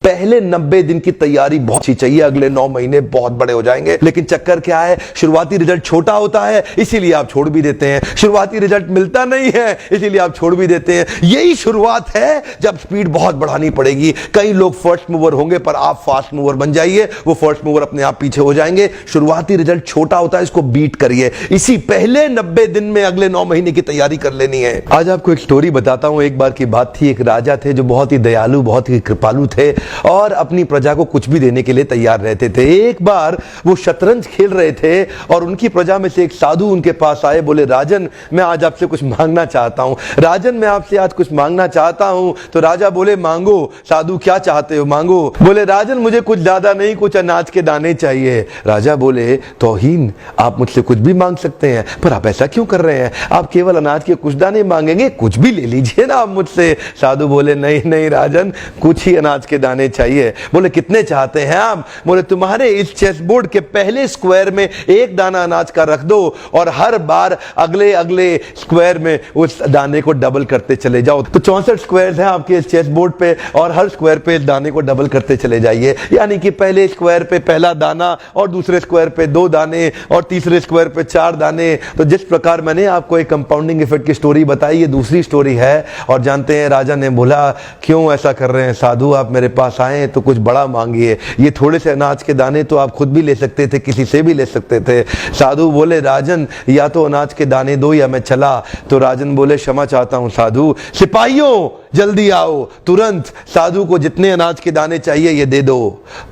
पहले 90 दिन की तैयारी बहुत अच्छी चाहिए, अगले 9 महीने बहुत बड़े हो जाएंगे। लेकिन चक्कर क्या है, शुरुआती रिजल्ट छोटा होता है, इसीलिए आप छोड़ भी देते हैं। शुरुआती रिजल्ट मिलता नहीं है, इसीलिए आप छोड़ भी देते हैं। यही शुरुआत है जब स्पीड बहुत बढ़ानी पड़ेगी। कई लोग फर्स्ट मूवर होंगे, पर आप फास्ट मूवर बन जाइए, वो फर्स्ट मूवर अपने आप पीछे हो जाएंगे। शुरुआती रिजल्ट छोटा होता है, इसको बीट करिए। इसी पहले 90 दिन में अगले 9 महीने की तैयारी कर लेनी है। आज आपको एक स्टोरी बताता हूं। एक बार की बात थी, एक राजा थे जो बहुत ही दयालु, बहुत ही कृपालु थे और अपनी प्रजा को कुछ भी देने के लिए तैयार रहते थे। एक बार वो शतरंज खेल रहे थे और उनकी प्रजा में से एक साधु उनके पास आए। बोले, राजन मैं आज आपसे कुछ मांगना चाहता हूं। राजन मैं आपसे आज कुछ मांगना चाहता हूं। तो राजा बोले, मांगो। साधु, क्या चाहते हो, मांगो। बोले, राजन मुझे कुछ ज्यादा नहीं, कुछ अनाज के दाने चाहिए। राजा बोले, तौहीन, आप मुझसे कुछ भी मांग सकते हैं, पर आप ऐसा क्यों कर रहे हैं? आप केवल अनाज के कुछ दाने मांगेंगे, कुछ भी ले लीजिए ना आप मुझसे। साधु बोले, नहीं नहीं राजन, कुछ ही अनाज के दाने चाहिए। बोले, कितने चाहते हैं आप? बोले, तुम्हारे इस चेस बोर्ड के पहले स्क्वायर में एक दाना अनाज का रख दो और हर बार अगले अगले स्क्वायर में उस दाने को डबल करते चले जाओ। तो 64 स्क्वायर हैं आपके इस चेस बोर्ड पे और हर स्क्वायर पे इस दाने को डबल करते चले जाइए। यानी कि पहले स्क्वायर पे पहला दाना और दूसरे स्क्वायर पे 2 दाने और तीसरे स्क्वायर पे 4 दाने। तो जिस प्रकार मैंने आपको एक कंपाउंडिंग इफेक्ट की स्टोरी बताई, ये दूसरी स्टोरी है। और जानते हैं, राजा ने बोला, क्यों ऐसा कर रहे हैं साधु, आप मेरे पास आए तो कुछ बड़ा मांगिए। ये थोड़े से अनाज के दाने तो आप खुद भी ले सकते थे, किसी से भी ले सकते थे। साधु बोले, राजन या तो अनाज के दाने दो या मैं चला। तो राजन बोले, क्षमा चाहता हूं साधु, सिपाहियों जल्दी आओ तुरंत, साधु को जितने अनाज के दाने चाहिए ये दे दो।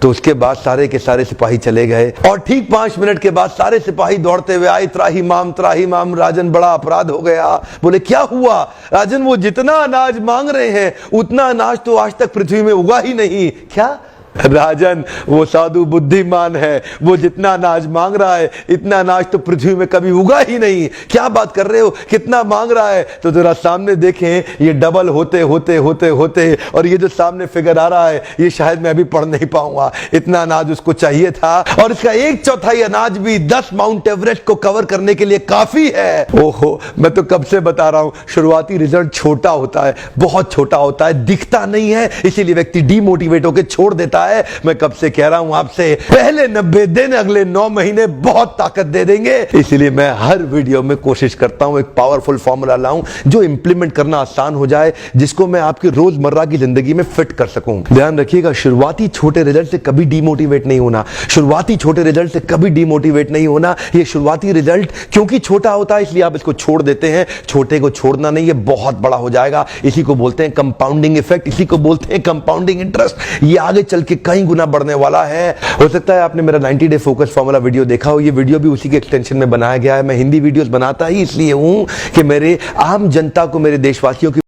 तो उसके बाद सारे के सारे सिपाही चले गए और ठीक 5 मिनट के बाद सारे सिपाही दौड़ते हुए आए, त्राहिमाम त्राहिमाम, राजन बड़ा अपराध हो गया। बोले, क्या हुआ? राजन, वो जितना अनाज मांग रहे हैं उतना अनाज तो आज तक पृथ्वी में उगा ही नहीं। क्या? राजन, वो साधु बुद्धिमान है, वो जितना अनाज मांग रहा है इतना अनाज तो पृथ्वी में कभी उगा ही नहीं। क्या बात कर रहे हो, कितना मांग रहा है? तो जरा सामने देखें, ये डबल होते होते होते होते और ये जो सामने फिगर आ रहा है ये शायद मैं अभी पढ़ नहीं पाऊंगा। इतना अनाज उसको चाहिए था और इसका 1/4 अनाज भी 10 माउंट एवरेस्ट को कवर करने के लिए काफी है। ओहो, मैं तो कब से बता रहा हूं, शुरुआती रिजल्ट छोटा होता है, बहुत छोटा होता है, दिखता नहीं है, इसीलिए व्यक्ति डीमोटिवेट होकर छोड़ देता है। मैं कब से कह रहा हूं आपसे, पहले 90 दिन अगले 9 महीने बहुत ताकत दे देंगे। इसलिए मैं हर वीडियो में कोशिश करता हूं एक पावरफुल फॉर्मूला लाऊं जो इंप्लीमेंट करना आसान हो जाए, जिसको मैं आपकी रोजमर्रा की जिंदगी में फिट कर सकूं। ध्यान रखिएगा, शुरुआती छोटे रिजल्ट से कभी डीमोटिवेट नहीं होना। शुरुआती छोटे रिजल्ट से कभी डीमोटिवेट नहीं होना। ये शुरुआती रिजल्ट क्योंकि छोटा होता है इसलिए आप इसको छोड़ देते हैं। छोटे को छोड़ना नहीं, ये बहुत बड़ा हो जाएगा। इसी को बोलते हैं कंपाउंडिंग इफेक्ट, इसी को बोलते हैं कंपाउंडिंग इंटरेस्ट। ये आगे चल के कई गुना बढ़ने वाला है। हो सकता है आपने मेरा 90 डे फोकस फार्मूला वीडियो देखा हो। ये वीडियो भी उसी के एक्सटेंशन में बनाया गया है। मैं हिंदी वीडियोस बनाता ही इसलिए हूं कि मेरे आम जनता को, मेरे देशवासियों की